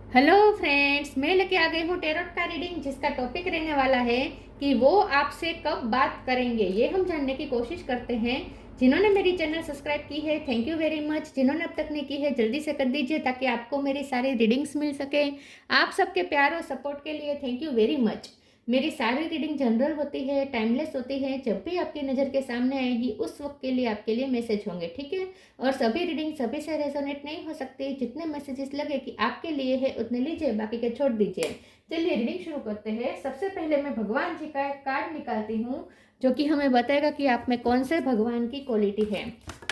Hello friends, मैं लेके आ गई हूँ टेरोट का रीडिंग, जिसका टॉपिक रहने वाला है कि वो आपसे कब बात करेंगे। ये हम जानने की कोशिश करते हैं। जिन्होंने मेरी चैनल सब्सक्राइब की है, थैंक यू वेरी मच। जिन्होंने अब तक नहीं की है, जल्दी से कर दीजिए ताकि आपको मेरी सारी रीडिंग्स मिल सके। आप सबके प्यार और सपोर्ट के लिए थैंक यू वेरी मच। मेरी सारी रीडिंग जनरल होती है, टाइमलेस होती है। जब भी आपकी नज़र के सामने आएगी उस वक्त के लिए आपके लिए मैसेज होंगे, ठीक है। और सभी रीडिंग सभी से रेजोनेट नहीं हो सकती। जितने मैसेजेस लगे कि आपके लिए है उतने लीजिए, बाकी के छोड़ दीजिए। चलिए रीडिंग शुरू करते हैं। सबसे पहले मैं भगवान जी का एक कार्ड निकालती हूँ, जो कि हमें बताएगा कि आप में कौन से भगवान की क्वालिटी है।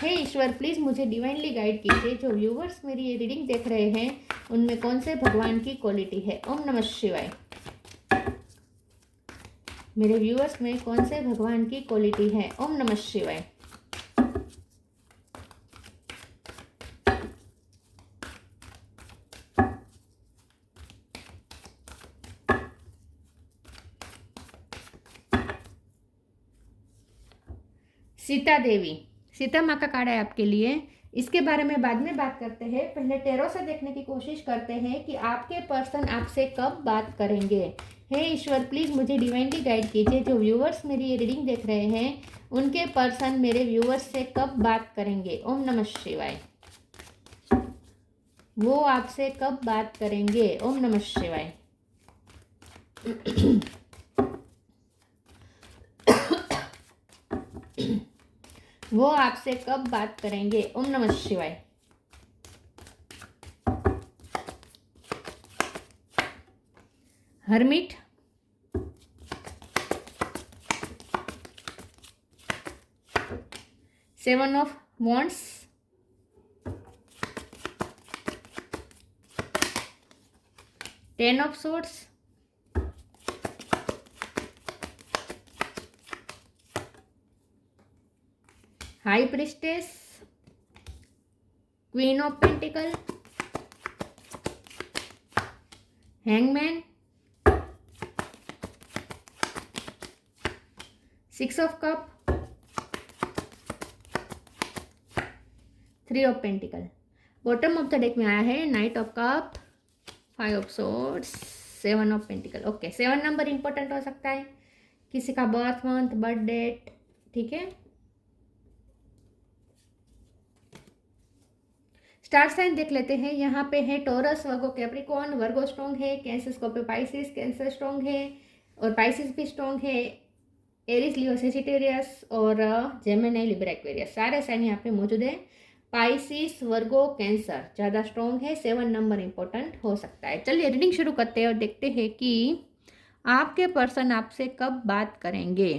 हे ईश्वर, प्लीज़ मुझे डिवाइनली गाइड कीजिए। जो व्यूवर्स मेरी ये रीडिंग देख रहे हैं उनमें कौन से भगवान की क्वालिटी है। ओम नमः शिवाय। मेरे व्यूअर्स में कौन से भगवान की क्वालिटी है। ओम नमः शिवाय। सीता देवी, सीता माँ का कार्ड है आपके लिए। इसके बारे में बाद में बात करते हैं। पहले टेरो से देखने की कोशिश करते हैं कि आपके पर्सन आपसे कब बात करेंगे। हे ईश्वर, प्लीज़ मुझे डिवाइनली गाइड कीजिए। जो व्यूवर्स मेरी ये रीडिंग देख रहे हैं उनके पर्सन मेरे व्यूवर्स से कब बात करेंगे। ओम नमः शिवाय। वो आपसे कब बात करेंगे। ओम नमः शिवाय। वो आपसे कब बात करेंगे। ओम नमः शिवाय। Hermit, seven of wands, ten of swords, high priestess, queen of pentacle, hangman, six of cup, three of pentacle. Bottom of the deck में आया है night of cup, five of swords, seven of pentacle. Okay, seven number important हो सकता है, किसी का birth month, birth date, ठीक है। स्टार साइन देख लेते हैं। यहाँ पे है टोरस, वर्गो, कैप्रिकॉर्न। वर्गो स्ट्रॉन्ग है, cancer, Scorpio, Pisces. Cancer strong है और पाइसिस भी स्ट्रॉन्ग है। एरिस, लियो, सेजिटेरियस और जेमिनी, लिब्रा, एक्वेरियस, सारे साइन यहाँ पे मौजूद है। पाइसिस, वर्गो, कैंसर ज़्यादा स्ट्रॉन्ग है। सेवन नंबर इंपॉर्टेंट हो सकता है। चलिए रीडिंग शुरू करते हैं और देखते हैं कि आपके पर्सन आपसे कब बात करेंगे।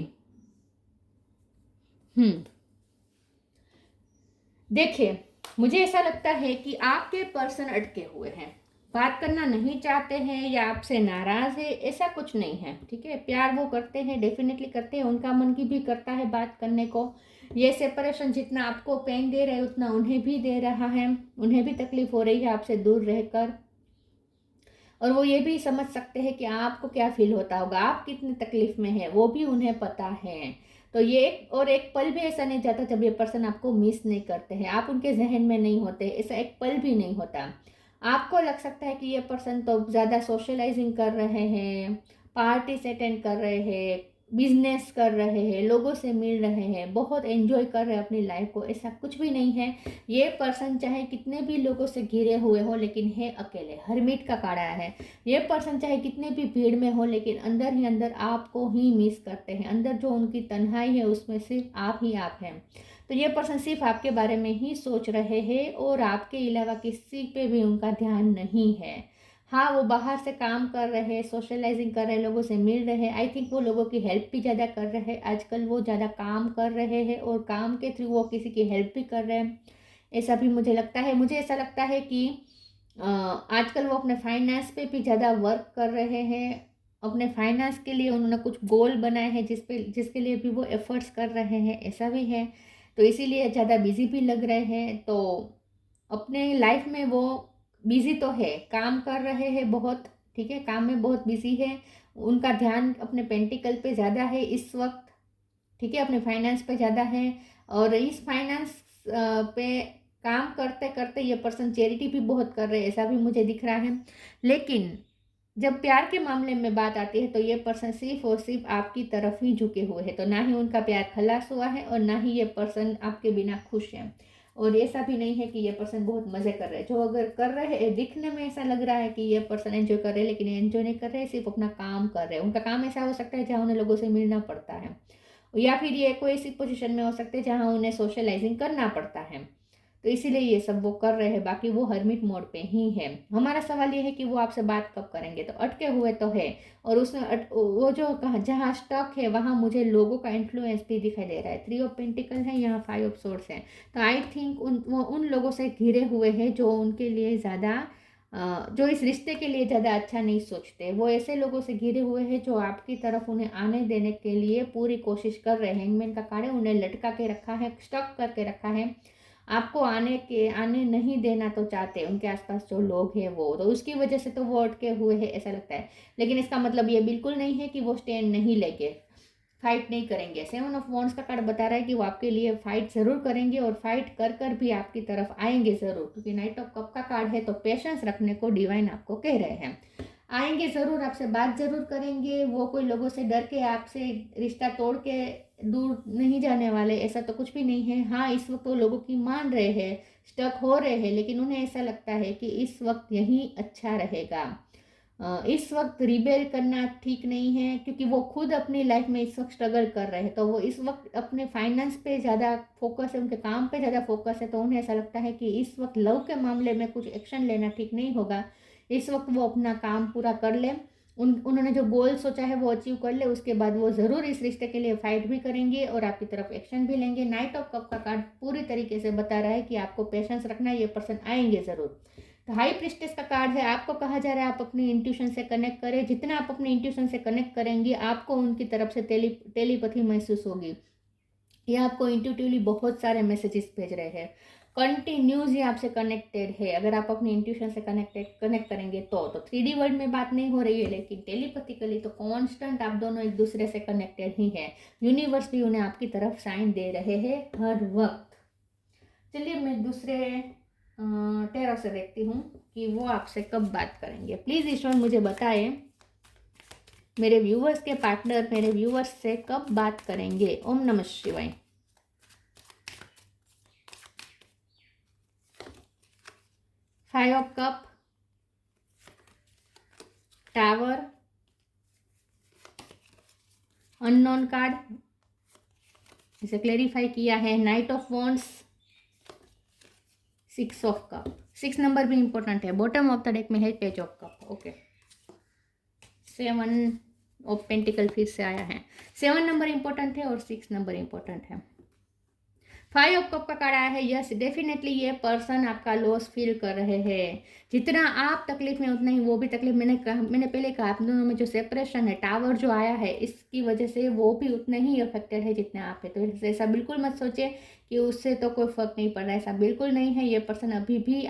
देखिए, मुझे ऐसा लगता है कि आपके पर्सन अटके हुए हैं, बात करना नहीं चाहते हैं या आपसे नाराज है। ऐसा कुछ नहीं है, ठीक है। प्यार वो करते हैं, डेफिनेटली करते हैं। उनका मन की भी करता है बात करने को। ये सेपरेशन जितना आपको पेन दे रहा है उतना उन्हें भी दे रहा है। उन्हें भी तकलीफ हो रही है आपसे दूर रहकर, और वो ये भी समझ सकते हैं कि आपको क्या फील होता होगा, आप कितनी तकलीफ में है, वो भी उन्हें पता है। तो ये एक पल भी ऐसा नहीं जाता जब ये पर्सन आपको मिस नहीं करते हैं, आप उनके जहन में नहीं होते, ऐसा एक पल भी नहीं होता। आपको लग सकता है कि ये पर्सन तो ज़्यादा सोशलाइजिंग कर रहे हैं, पार्टीज अटेंड कर रहे हैं, बिजनेस कर रहे हैं, लोगों से मिल रहे हैं, बहुत एंजॉय कर रहे हैं अपनी लाइफ को। ऐसा कुछ भी नहीं है। ये पर्सन चाहे कितने भी लोगों से घिरे हुए हो लेकिन है अकेले। हरमिट का कार्ड आया है। ये पर्सन चाहे कितने भी भीड़ में हो लेकिन अंदर ही अंदर आपको ही मिस करते हैं। अंदर जो उनकी तन्हाई है उसमें सिर्फ आप ही आप हैं। तो ये पर्सन सिर्फ आपके बारे में ही सोच रहे हैं और आपके अलावा किसी पे भी उनका ध्यान नहीं है। हाँ, वो बाहर से काम कर रहे हैं, सोशलाइजिंग कर रहे हैं, लोगों से मिल रहे हैं। आई थिंक वो लोगों की हेल्प भी ज़्यादा कर रहे हैं। आजकल वो ज़्यादा काम कर रहे हैं और काम के थ्रू वो किसी की हेल्प भी कर रहे हैं, ऐसा भी मुझे लगता है। मुझे ऐसा लगता है कि आजकल वो अपने फाइनेंस पे भी ज़्यादा वर्क कर रहे हैं। अपने फाइनेंस के लिए उन्होंने कुछ गोल बनाए हैं जिसके लिए भी वो एफर्ट्स कर रहे हैं, ऐसा भी है। तो इसीलिए ज़्यादा बिजी भी लग रहे हैं। तो अपने लाइफ में वो बिजी तो है, काम कर रहे हैं बहुत, ठीक है, काम में बहुत बिजी है। उनका ध्यान अपने पेंटिकल पे ज़्यादा है इस वक्त, ठीक है, अपने फाइनेंस पे ज़्यादा है। और इस फाइनेंस पे काम करते करते ये पर्सन चैरिटी भी बहुत कर रहे हैं, ऐसा भी मुझे दिख रहा है। लेकिन जब प्यार के मामले में बात आती है तो ये पर्सन सिर्फ और सिर्फ आपकी तरफ ही झुके हुए हैं। तो ना ही उनका प्यार खलास हुआ है और ना ही ये पर्सन आपके बिना खुश है। और ऐसा भी नहीं है कि ये पर्सन बहुत मज़े कर रहे हैं। जो अगर कर रहे हैं, दिखने में ऐसा लग रहा है कि ये पर्सन एंजॉय कर रहे हैं, लेकिन एंजॉय नहीं कर रहे हैं, सिर्फ अपना काम कर रहे हैं। उनका काम ऐसा हो सकता है जहाँ उन्हें लोगों से मिलना पड़ता है, या फिर ये कोई ऐसी पोजीशन में हो सकते हैं जहाँ उन्हें सोशलाइजिंग करना पड़ता है। तो इसीलिए ये सब वो कर रहे हैं, बाकी वो हर्मिट मोड पे ही है। हमारा सवाल ये है कि वो आपसे बात कब करेंगे। तो अटके हुए तो है, और उसमें वो जो जहाँ स्टक है वहाँ मुझे लोगों का इन्फ्लुएंस भी दिखाई दे रहा है। 3 ऑफ पेंटिकल है, यहाँ 5 ऑफ सोर्ड्स है। तो आई थिंक वो उन लोगों से घिरे हुए हैं जो उनके लिए ज़्यादा जो इस रिश्ते के लिए ज़्यादा अच्छा नहीं सोचते। वो ऐसे लोगों से घिरे हुए हैं जो आपकी तरफ उन्हें आने देने के लिए पूरी कोशिश कर रहे हैं। हैंगमैन का कार्ड है, उन्हें लटका के रखा है, स्टक करके रखा है। आपको आने नहीं देना तो चाहते उनके आसपास जो लोग हैं वो, तो उसकी वजह से तो वो अटके हुए हैं ऐसा लगता है। लेकिन इसका मतलब ये बिल्कुल नहीं है कि वो स्टैंड नहीं लेंगे, फाइट नहीं करेंगे। 7 ऑफ वॉन्ड्स का कार्ड बता रहा है कि वो आपके लिए फाइट ज़रूर करेंगे और फाइट कर कर भी आपकी तरफ आएंगे ज़रूर, क्योंकि नाइट ऑफ कप का कार्ड है। तो पेशेंस रखने को डिवाइन आपको कह रहे हैं। आएंगे ज़रूर, आपसे बात ज़रूर करेंगे। वो कोई लोगों से डर के आपसे रिश्ता तोड़ के दूर नहीं जाने वाले, ऐसा तो कुछ भी नहीं है। हाँ, इस वक्त वो लोगों की मान रहे हैं, स्टक हो रहे हैं, लेकिन उन्हें ऐसा लगता है कि इस वक्त यही अच्छा रहेगा। इस वक्त रिबेल करना ठीक नहीं है, क्योंकि वो खुद अपनी लाइफ में इस वक्त स्ट्रगल कर रहे हैं। तो वो इस वक्त अपने फाइनेंस पे ज़्यादा फोकस है, उनके काम पे ज़्यादा फोकस है। तो उन्हें ऐसा लगता है कि इस वक्त लव के मामले में कुछ एक्शन लेना ठीक नहीं होगा। इस वक्त वो अपना काम पूरा कर ले, उन्होंने जो गोल सोचा है वो अचीव कर ले, उसके बाद वो ज़रूर इस रिश्ते के लिए फाइट भी करेंगे और आपकी तरफ एक्शन भी लेंगे। नाइट ऑफ कप का कार्ड पूरी तरीके से बता रहा है कि आपको पेशेंस रखना है, ये पर्सन आएंगे ज़रूर। तो हाई प्रिस्टेस का कार्ड है, आपको कहा जा रहा है आप अपनी इंट्यूशन से कनेक्ट करें। जितना आप अपनी इंट्यूशन से कनेक्ट करेंगे, आपको उनकी तरफ से टेलीपैथी महसूस होगी। ये आपको इंट्यूटिवली बहुत सारे मैसेजेस भेज रहे हैं, कंटिन्यूस ये आपसे कनेक्टेड है। अगर आप अपनी इंट्यूशन से कनेक्ट करेंगे तो 3D वर्ल्ड में बात नहीं हो रही है, लेकिन टेलीपैथिकली तो कांस्टेंट आप दोनों एक दूसरे से कनेक्टेड ही है। यूनिवर्स भी उन्हें आपकी तरफ साइन दे रहे हैं हर वक्त। चलिए मैं दूसरे टेरो से देखती हूँ कि वो आपसे कब बात करेंगे। प्लीज़ ईश्वर मुझे बताएं मेरे व्यूवर्स के पार्टनर मेरे व्यूवर्स से कब बात करेंगे। ओम नमः शिवाय। Five of cup, tower, unknown card, इसे क्लेरिफाई किया है, night of wands, 6 of cup. 6 number भी इंपॉर्टेंट है, बॉटम ऑफ द डेक में है page of cup. Okay, 7 of pentacle फिर से आया है। 7 नंबर इंपॉर्टेंट है और 6 नंबर इंपॉर्टेंट है। 5 ऑफ कप का कार्ड आया है। यस, डेफिनेटली ये पर्सन आपका लॉस फील कर रहे हैं। जितना आप तकलीफ में उतना ही वो भी तकलीफ। मैंने पहले कहा आप दोनों में जो सेपरेशन है, टावर जो आया है, इसकी वजह से वो भी उतने ही अफेक्टेड है जितने आप है। तो ऐसा बिल्कुल मत सोचिए कि उससे तो कोई फर्क नहीं पड़ रहा है, ऐसा बिल्कुल नहीं है। ये पर्सन अभी भी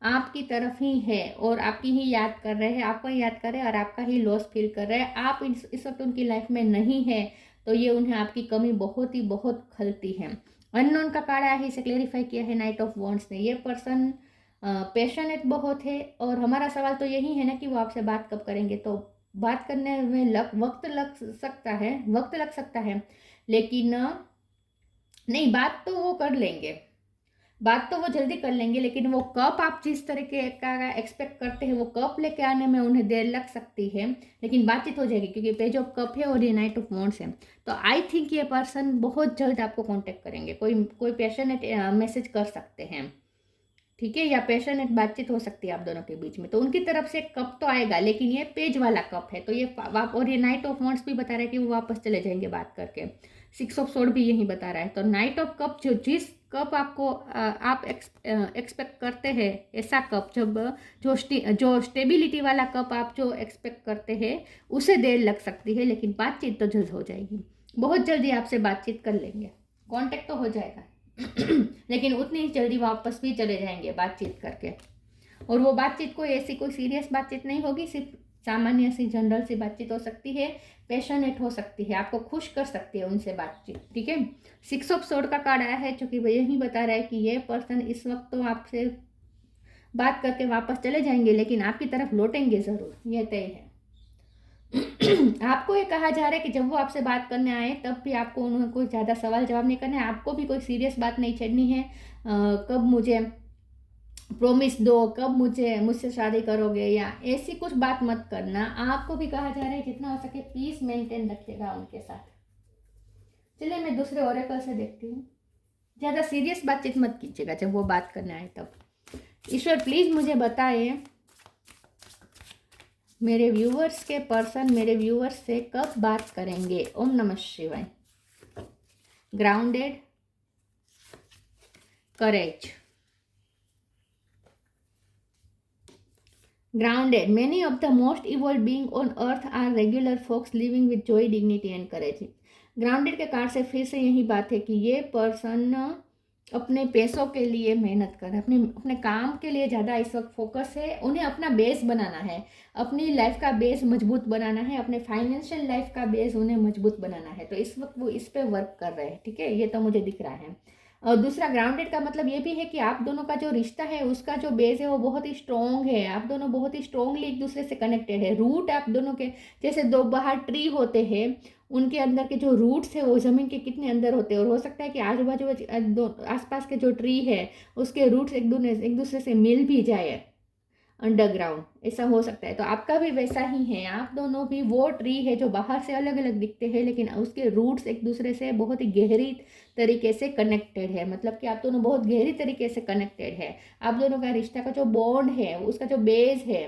आपकी तरफ ही है और आपकी ही याद कर रहे हैं, आपको ही याद कर रहे हैं और आपका ही लॉस फील कर रहे हैं। आप इस वक्त उनकी लाइफ में नहीं है, तो ये उन्हें आपकी कमी बहुत खलती है। अननोन का कार्ड आया है, इसे क्लेरिफाई किया है नाइट ऑफ वॉन्ड्स ने। ये पर्सन पैशनेट बहुत है और हमारा सवाल तो यही है ना कि वो आपसे बात कब करेंगे। तो बात करने में वक्त लग सकता है, लेकिन नहीं, बात तो वो कर लेंगे, बात तो वो जल्दी कर लेंगे। लेकिन वो कप आप जिस तरीके का एक्सपेक्ट करते हैं, वो कप लेके आने में उन्हें देर लग सकती है, लेकिन बातचीत हो जाएगी, क्योंकि पेज ऑफ कप है और ये नाइट ऑफ वॉन्ड्स है। तो आई थिंक ये पर्सन बहुत जल्द आपको कांटेक्ट करेंगे। कोई पैशनेट मैसेज कर सकते हैं, ठीक है, या पैशनेट बातचीत हो सकती है आप दोनों के बीच में। तो उनकी तरफ से कप तो आएगा, लेकिन ये पेज वाला कप है। तो ये और ये नाइट ऑफ वॉन्ड्स भी बता रहा है कि वो वापस चले जाएंगे बात करके। 6 ऑफ सोर्ड भी यही बता रहा है। तो नाइट ऑफ कप जिस कप आपको आप एक्सपेक्ट करते हैं, ऐसा कप जो स्टेबिलिटी वाला कप आप जो एक्सपेक्ट करते हैं, उसे देर लग सकती है, लेकिन बातचीत तो जल्द हो जाएगी। बहुत जल्दी आपसे बातचीत कर लेंगे, कांटेक्ट तो हो जाएगा लेकिन उतनी ही जल्दी वापस भी चले जाएंगे बातचीत करके। और वो बातचीत कोई ऐसी कोई सीरियस बातचीत नहीं होगी, सामान्य सी जनरल सी बातचीत हो सकती है, पैशनेट हो सकती है, आपको खुश कर सकती है उनसे बातचीत, ठीक है। 6 ऑफ सोर्ड का कार्ड आया है, जो कि यही बता रहा है कि ये पर्सन इस वक्त तो आपसे बात करके वापस चले जाएंगे, लेकिन आपकी तरफ लौटेंगे ज़रूर, ये तय है। आपको ये कहा जा रहा है कि जब वो आपसे बात करने आए तब भी आपको उन्हें कोई ज़्यादा सवाल जवाब नहीं करना है, आपको भी कोई सीरियस बात नहीं छेड़नी है। कब मुझे प्रॉमिस दो, कब मुझसे शादी करोगे, या ऐसी कुछ बात मत करना। आपको भी कहा जा रहा है जितना हो सके पीस मेंटेन रखिएगा उनके साथ। चलिए मैं दूसरे ओरेकल से देखती हूँ। ज़्यादा सीरियस बातचीत मत कीजिएगा जब वो बात करने आए तब। ईश्वर प्लीज़ मुझे बताइए मेरे व्यूवर्स के पर्सन मेरे व्यूवर्स से कब बात करेंगे। ओम नमः शिवाय। Grounded, courage, grounded. Many of the most evolved beings on earth are regular folks living with joy, dignity and courage. Grounded के कार्ड से फिर से यही बात है कि ये पर्सन अपने पैसों के लिए मेहनत कर रहे हैं, अपने काम के लिए ज़्यादा इस वक्त फोकस है। उन्हें अपना बेस बनाना है, अपनी लाइफ का बेस मजबूत बनाना है, अपने फाइनेंशियल लाइफ का बेस उन्हें मजबूत बनाना है। तो इस वक्त वो इस पे वर्क कर रहे हैं, ठीक है, ये तो मुझे दिख रहा है। और दूसरा ग्राउंडेड का मतलब ये भी है कि आप दोनों का जो रिश्ता है उसका जो बेस है वो बहुत ही स्ट्रॉन्ग है। आप दोनों बहुत ही स्ट्रॉन्गली एक दूसरे से कनेक्टेड है। रूट आप दोनों के जैसे दो बाहर ट्री होते हैं, उनके अंदर के जो रूट्स है वो ज़मीन के कितने अंदर होते हैं, और हो सकता है कि आजू बाजू आसपास के जो ट्री है उसके रूट्स एक दूसरे से मिल भी जाए अंडरग्राउंड, ऐसा हो सकता है। तो आपका भी वैसा ही है, आप दोनों भी वो ट्री है जो बाहर से अलग अलग दिखते हैं लेकिन उसके रूट्स एक दूसरे से बहुत ही गहरी तरीके से कनेक्टेड है। मतलब कि आप दोनों बहुत गहरी तरीके से कनेक्टेड है। आप दोनों का रिश्ता का जो बॉन्ड है, उसका जो बेस है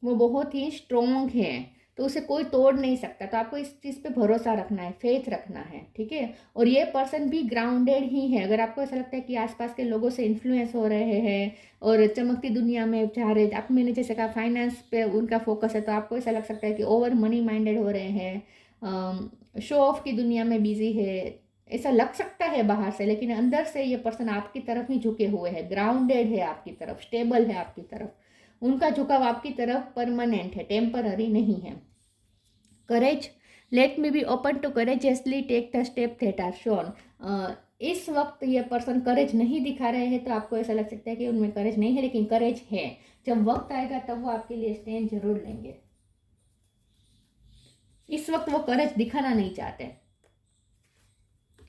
वो बहुत ही स्ट्रॉन्ग है, तो उसे कोई तोड़ नहीं सकता। तो आपको इस चीज़ पे भरोसा रखना है, फेथ रखना है, ठीक है। और ये पर्सन भी ग्राउंडेड ही है। अगर आपको ऐसा लगता है कि आसपास के लोगों से इन्फ्लुएंस हो रहे हैं और चमकती दुनिया में जा रहे, आप मैंने जैसे कहा फाइनेंस पे उनका फोकस है, तो आपको ऐसा लग सकता है कि ओवर मनी माइंडेड हो रहे हैं, शो ऑफ की दुनिया में बिजी है, ऐसा लग सकता है बाहर से, लेकिन अंदर से ये पर्सन आपकी तरफ ही झुके हुए हैं, ग्राउंडेड है आपकी तरफ, स्टेबल है आपकी तरफ। उनका झुकाव आपकी तरफ परमानेंट है, टेम्पररी नहीं है। Courage, let me be open to courageously take the step that are shown. इस वक्त ये पर्सन करेज नहीं दिखा रहे हैं, तो आपको ऐसा लग सकता है कि उनमें करेज नहीं है, लेकिन करेज है। जब वक्त आएगा तब वो आपके लिए स्टैंड जरूर लेंगे। इस वक्त वो करेज दिखाना नहीं चाहते,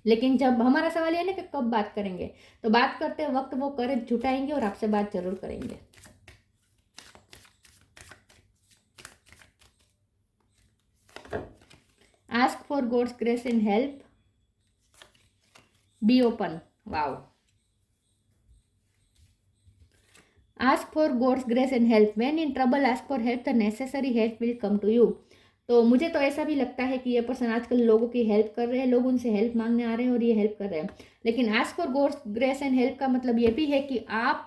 लेकिन जब हमारा सवाल ये ना कि कब बात करेंगे, तो बात करते वक्त वो करेज जुटाएंगे और आपसे बात जरूर करेंगे। Ask for God's grace and help. Be open. Wow. Ask for God's grace and help. When in trouble, ask for help. The necessary help will come to you. तो मुझे तो ऐसा भी लगता है कि ये पर्सन आजकल लोगों की हेल्प कर रहे हैं, लोग उनसे हेल्प मांगने आ रहे हैं और ये हेल्प कर रहे हैं। लेकिन ask for God's grace and help का मतलब ये भी है कि आप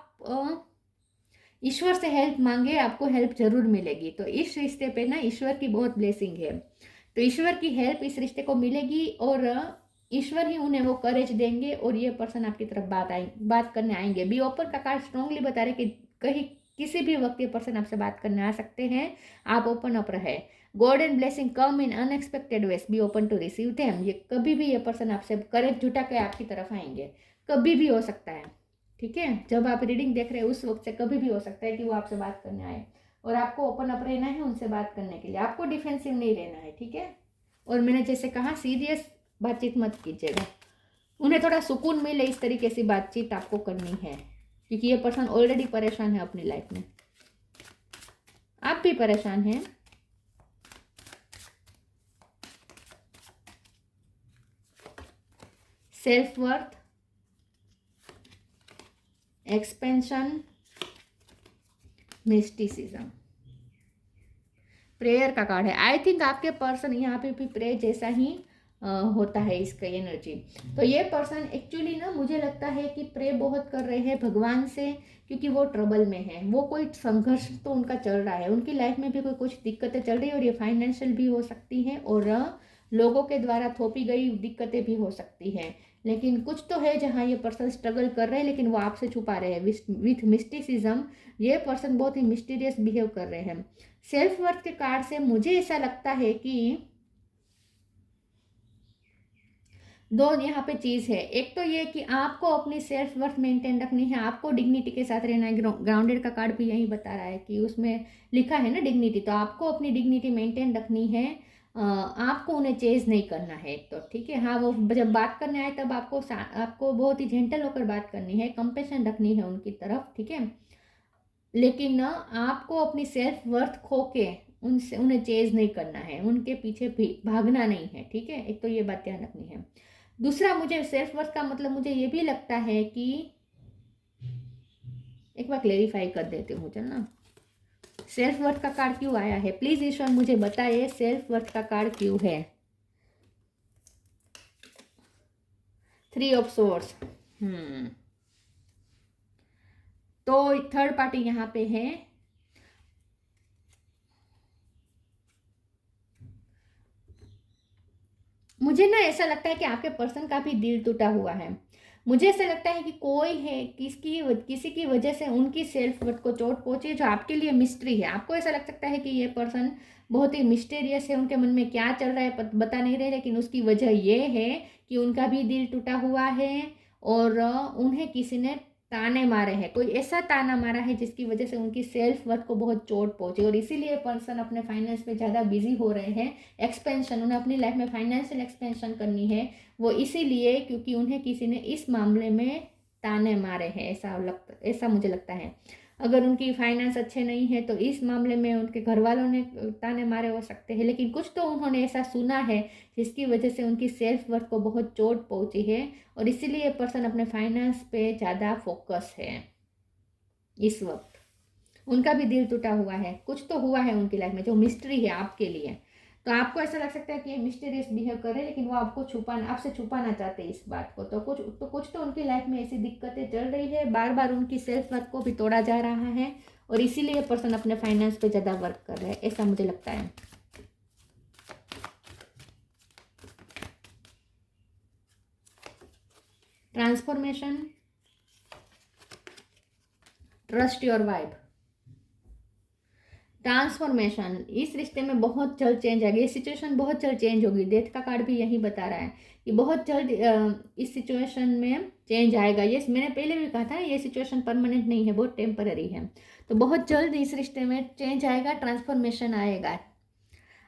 ईश्वर से हेल्प मांगे, आपको हेल्प जरूर मिलेगी। तो इस रिश्ते पे ना ईश्वर की बहुत ब्लेसिंग है, तो ईश्वर की हेल्प इस रिश्ते को मिलेगी और ईश्वर ही उन्हें वो करेज देंगे और ये पर्सन आपकी तरफ बात करने आएंगे। बी ओपन का कार्ड स्ट्रांगली बता रहे कि कहीं किसी भी वक्त ये पर्सन आपसे बात करने आ सकते हैं, आप ओपन अप रहे। God and blessing come in unexpected ways, be open to receive them. ये कभी भी ये पर्सन आपसे करेज जुटा के आपकी तरफ आएंगे, कभी भी हो सकता है, ठीक है। जब आप रीडिंग देख रहे हैं उस वक्त से कभी भी हो सकता है कि वो आपसे बात करने आए, और आपको ओपन अप रहना है उनसे बात करने के लिए, आपको डिफेंसिव नहीं रहना है, ठीक है। और मैंने जैसे कहा सीरियस बातचीत मत कीजिएगा, उन्हें थोड़ा सुकून मिले इस तरीके से बातचीत आपको करनी है, क्योंकि ये पर्सन ऑलरेडी परेशान है अपनी लाइफ में, आप भी परेशान हैं। Self worth, expansion, mysticism, prayer का कार्ड है। आई थिंक आपके पर्सन यहाँ पे भी प्रेयर जैसा ही होता है इसका एनर्जी। तो ये पर्सन एक्चुअली ना मुझे लगता है कि प्रे बहुत कर रहे हैं भगवान से, क्योंकि वो ट्रबल में है, वो कोई संघर्ष तो उनका चल रहा है, उनकी लाइफ में भी कुछ दिक्कतें चल रही है, और ये फाइनेंशियल भी हो सकती हैं और लोगों के द्वारा थोपी गई दिक्कतें भी हो सकती हैं। लेकिन कुछ तो है जहाँ ये पर्सन स्ट्रगल कर रहे हैं, लेकिन वो आपसे छुपा रहे हैं विथ मिस्टिसिज्म। ये पर्सन बहुत ही मिस्टीरियस बिहेव कर रहे हैं। सेल्फ वर्थ के कार्ड से मुझे ऐसा लगता है कि दो यहाँ पे चीज़ है। एक तो ये कि आपको अपनी सेल्फ वर्थ मेंटेन रखनी है, आपको डिग्निटी के साथ रहना है। ग्राउंडेड का कार्ड भी यही बता रहा है कि उसमें लिखा है ना डिग्निटी, तो आपको अपनी डिग्निटी मेंटेन रखनी है। आपको उन्हें चेज नहीं करना है तो ठीक है। हाँ, वो जब बात करने आए तब आपको बहुत ही जेंटल होकर बात करनी है, कंपेशन रखनी है उनकी तरफ, ठीक है। लेकिन ना आपको अपनी सेल्फ वर्थ खो के उन्हें चेज नहीं करना है, उनके पीछे भागना नहीं है, ठीक है। एक तो ये बात ध्यान रखनी है। दूसरा, मुझे सेल्फ वर्थ का मतलब मुझे ये भी लगता है कि एक बार क्लेरिफाई कर देती हूँ चलना। सेल्फ वर्थ का कार्ड क्यों आया है, प्लीज ईश्वर मुझे बताइए सेल्फ वर्थ का कार्ड क्यों है। 3 ऑफ सोर्ड्स। तो थर्ड पार्टी यहाँ पे है। मुझे ना ऐसा लगता है कि आपके पर्सन का भी दिल टूटा हुआ है। मुझे ऐसा लगता है कि कोई है किसी की वजह से उनकी सेल्फ वर्थ को चोट पहुंची, जो आपके लिए मिस्ट्री है। आपको ऐसा लग सकता है कि ये पर्सन बहुत ही मिस्टीरियस है, उनके मन में क्या चल रहा है बता नहीं रहे, लेकिन उसकी वजह ये है कि उनका भी दिल टूटा हुआ है और उन्हें किसी ने ताने मारे हैं। कोई ऐसा ताना मारा है जिसकी वजह से उनकी सेल्फ वर्थ को बहुत चोट पहुंची, और इसीलिए पर्सन अपने फाइनेंस पे ज़्यादा बिजी हो रहे हैं। एक्सपेंशन, उन्हें अपनी लाइफ में फाइनेंशियल एक्सपेंशन करनी है, वो इसीलिए क्योंकि उन्हें किसी ने इस मामले में ताने मारे हैं। ऐसा मुझे लगता है। अगर उनकी फाइनेंस अच्छे नहीं है तो इस मामले में उनके घर वालों ने ताने मारे हो सकते हैं, लेकिन कुछ तो उन्होंने ऐसा सुना है जिसकी वजह से उनकी सेल्फ वर्थ को बहुत चोट पहुंची है, और इसीलिए पर्सन अपने फाइनेंस पे ज़्यादा फोकस है इस वक्त। उनका भी दिल टूटा हुआ है, कुछ तो हुआ है उनकी लाइफ में जो मिस्ट्री है आपके लिए। तो आपको ऐसा लग सकता है कि ये मिस्टीरियस बिहेव कर रहे हैं, लेकिन वो आपसे छुपाना चाहते हैं इस बात को। तो कुछ तो उनकी लाइफ में ऐसी दिक्कतें चल रही है, बार बार उनकी सेल्फ वर्थ को भी तोड़ा जा रहा है, और इसीलिए पर्सन अपने फाइनेंस पे ज़्यादा वर्क कर रहे हैं, ऐसा मुझे लगता है। Transformation, trust your vibe. Transformation, इस रिश्ते में बहुत जल्द चेंज आएगी, ये सिचुएशन बहुत जल्द चेंज होगी। डेथ का कार्ड भी यही बता रहा है कि बहुत जल्द इस सिचुएशन में चेंज आएगा। ये मैंने पहले भी कहा था, ये सिचुएशन परमानेंट नहीं है, बहुत टेम्पररी है। तो बहुत जल्द इस रिश्ते में चेंज आएगा, ट्रांसफॉर्मेशन आएगा।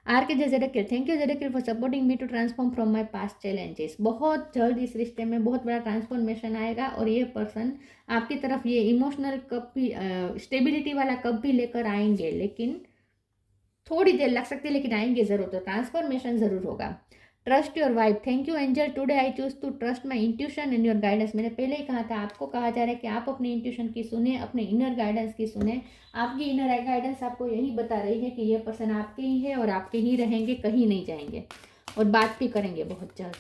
आर के जेडेकिल, थैंक यू जेडेकिल for supporting me to transform from my past challenges. बहुत जल्द इस रिश्ते में बहुत बड़ा ट्रांसफॉर्मेशन आएगा, और ये पर्सन आपकी तरफ ये इमोशनल कप भी स्टेबिलिटी वाला कप भी लेकर आएंगे, लेकिन थोड़ी देर लग सकती है, लेकिन आएंगे ज़रूर। तो ट्रांसफॉर्मेशन ज़रूर होगा। Trust your vibe, thank you angel, today I choose to trust my intuition and your guidance. मैंने पहले ही कहा था, आपको कहा जा रहा है कि आप अपनी इंट्यूशन की सुने, अपने इनर गाइडेंस की सुने। आपकी इनर गाइडेंस आपको यही बता रही है कि ये पर्सन आपके ही है और आपके ही रहेंगे, कहीं नहीं जाएंगे, और बात भी करेंगे बहुत जल्द।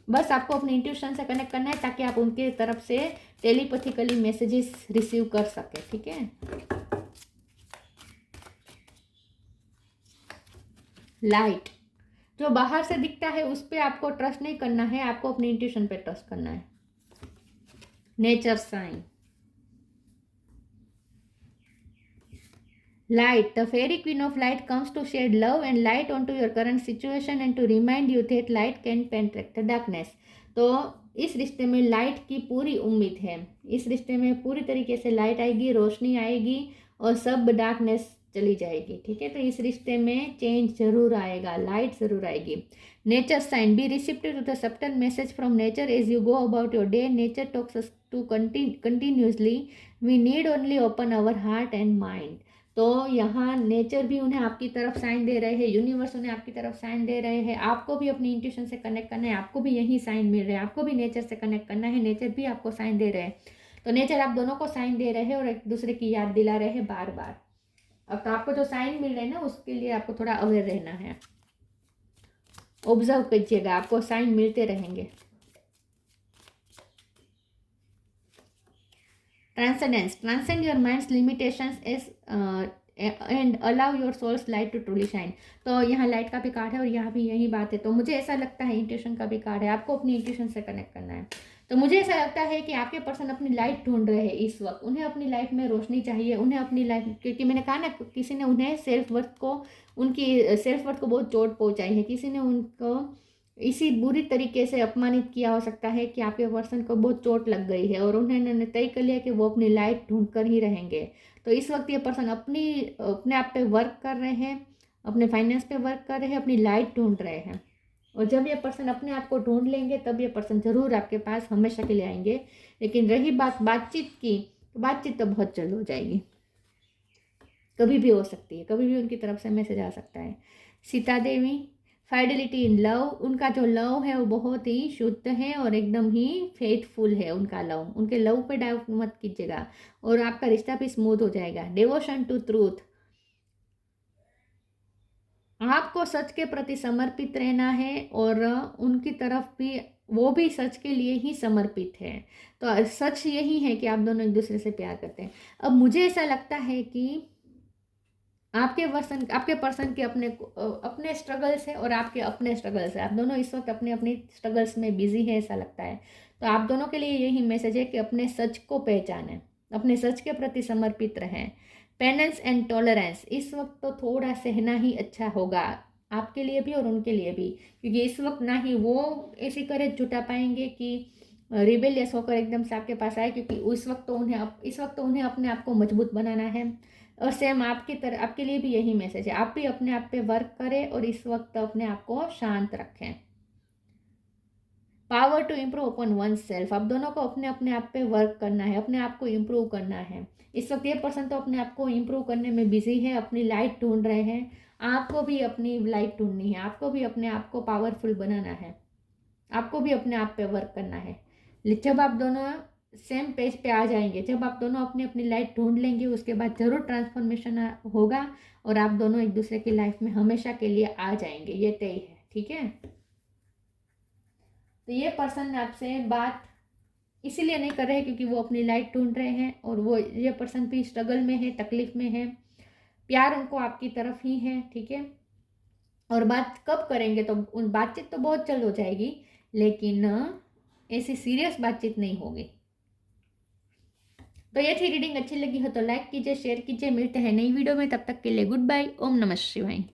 बस आपको अपने इंट्यूशन से कनेक्ट करना है ताकि आप उनके तरफ से टेलीपैथिकली मैसेजेस रिसीव कर सके, ठीक है। लाइट, जो बाहर से दिखता है उस पर आपको ट्रस्ट नहीं करना है, आपको अपनी इंट्यूशन पे ट्रस्ट करना है। Nature sign, light, the fairy queen of light comes to shed love and light onto your current situation and to remind you that light can penetrate the darkness। तो इस रिश्ते में लाइट की पूरी उम्मीद है, इस रिश्ते में पूरी तरीके से लाइट आएगी, रोशनी आएगी, और सब डार्कनेस चली जाएगी, ठीक है। तो इस रिश्ते में चेंज जरूर आएगा, लाइट जरूर आएगी। Nature sign, be receptive to the subtle message from nature as you go about your day. Nature talks us to continuously, we need only open our heart and mind. तो यहाँ nature भी उन्हें आपकी तरफ sign दे रहे हैं, universe उन्हें आपकी तरफ साइन दे रहे हैं। आपको भी अपनी इंट्यूशन से कनेक्ट करना है, आपको भी यही साइन मिल रहे हैं, आपको भी नेचर से कनेक्ट करना है, नेचर भी आपको साइन दे रहे हैं। तो नेचर आप दोनों को साइन दे रहे हैं और एक दूसरे की याद दिला रहे हैं बार बार। अब तो आपको जो साइन मिल रहे हैं ना, उसके लिए आपको थोड़ा अवेयर रहना है, ऑब्जर्व कीजिएगा, आपको साइन मिलते रहेंगे। Transcendence, transcend your mind's limitations and allow your soul's light to truly shine. तो यहाँ लाइट का भी कार्ड है और यहाँ भी यही बात है। तो मुझे ऐसा लगता है इंट्यूशन का भी कार्ड है, आपको अपनी इंट्यूशन से कनेक्ट करना है। तो मुझे ऐसा लगता है कि आपके पर्सन अपनी लाइट ढूंढ रहे हैं इस वक्त, उन्हें अपनी लाइफ में रोशनी चाहिए, उन्हें अपनी लाइफ, क्योंकि मैंने कहा ना किसी ने उन्हें सेल्फ वर्थ को, उनकी सेल्फ वर्थ को बहुत चोट पहुंचाई है, किसी ने उनको इसी बुरी तरीके से अपमानित किया हो सकता है कि आपके पर्सन को बहुत चोट लग गई है और उन्होंने तय कर लिया कि वो अपनी लाइफ ढूंढ कर ही रहेंगे। तो इस वक्त ये पर्सन अपने आप पे वर्क कर रहे हैं, अपने फाइनेंस पे वर्क कर रहे हैं, अपनी लाइफ ढूंढ रहे हैं। और जब ये पर्सन अपने आप को ढूंढ लेंगे तब ये पर्सन ज़रूर आपके पास हमेशा के लिए आएंगे। लेकिन रही बात बातचीत की, तो बातचीत तो बहुत जल्द हो जाएगी, कभी भी हो सकती है, कभी भी उनकी तरफ से मैसेज आ सकता है। Sita Devi, fidelity in love, उनका जो लव है वो बहुत ही शुद्ध है और एकदम ही फेथफुल है उनका लव, उनके लव पे डाउट मत कीजिएगा और आपका रिश्ता भी स्मूथ हो जाएगा। डिवोशन टू ट्रूथ, आपको सच के प्रति समर्पित रहना है और उनकी तरफ भी, वो भी सच के लिए ही समर्पित है। तो सच यही है कि आप दोनों एक दूसरे से प्यार करते हैं। अब मुझे ऐसा लगता है कि आपके पर्सन के अपने स्ट्रगल्स है और आपके अपने स्ट्रगल्स है, आप दोनों इस वक्त अपने अपने स्ट्रगल्स में बिजी है ऐसा लगता है। तो आप दोनों के लिए यही मैसेज है कि अपने सच को पहचानें, अपने सच के प्रति समर्पित रहें। पेनेंस एंड टॉलरेंस, इस वक्त तो थोड़ा सहना ही अच्छा होगा आपके लिए भी और उनके लिए भी, क्योंकि इस वक्त ना ही वो ऐसी करेज जुटा पाएंगे कि रिबेलियस होकर एकदम से आपके पास आए, क्योंकि इस वक्त तो उन्हें अपने आप को मजबूत बनाना है। और सेम आपके लिए भी यही मैसेज है, आप भी अपने आप पे वर्क करें और इस वक्त अपने आप को शांत रखें। Power to improve upon one self, आप दोनों को अपने अपने आप पे वर्क करना है, अपने आप को इम्प्रूव करना है। इस वक्त ये पर्सन तो अपने आप को इम्प्रूव करने में बिजी है, अपनी लाइट ढूंढ रहे हैं। आपको भी अपनी लाइट ढूंढनी है, आपको भी अपने आप को पावरफुल बनाना है, आपको भी अपने आप पे वर्क करना है। जब आप दोनों सेम पेज पे आ जाएंगे, जब आप दोनों अपनी अपनी लाइफ ढूंढ लेंगे, उसके बाद ज़रूर ट्रांसफॉर्मेशन होगा और आप दोनों एक दूसरे की लाइफ में हमेशा के लिए आ जाएंगे, ये तय है। ठीक है, तो ये पर्सन आपसे बात इसीलिए नहीं कर रहे हैं क्योंकि वो अपनी लाइफ ढूंढ रहे हैं और वो ये पर्सन भी स्ट्रगल में है, तकलीफ में है, प्यार उनको आपकी तरफ ही है। ठीक है, और बात कब करेंगे, तो उन बातचीत तो बहुत जल्द हो जाएगी, लेकिन ऐसी सीरियस बातचीत नहीं होगी। तो ये थी रीडिंग, अच्छी लगी हो तो लाइक कीजिए, शेयर कीजिए। मिलते हैं नई वीडियो में, तब तक के लिए गुड बाय। ओम नमः शिवाय।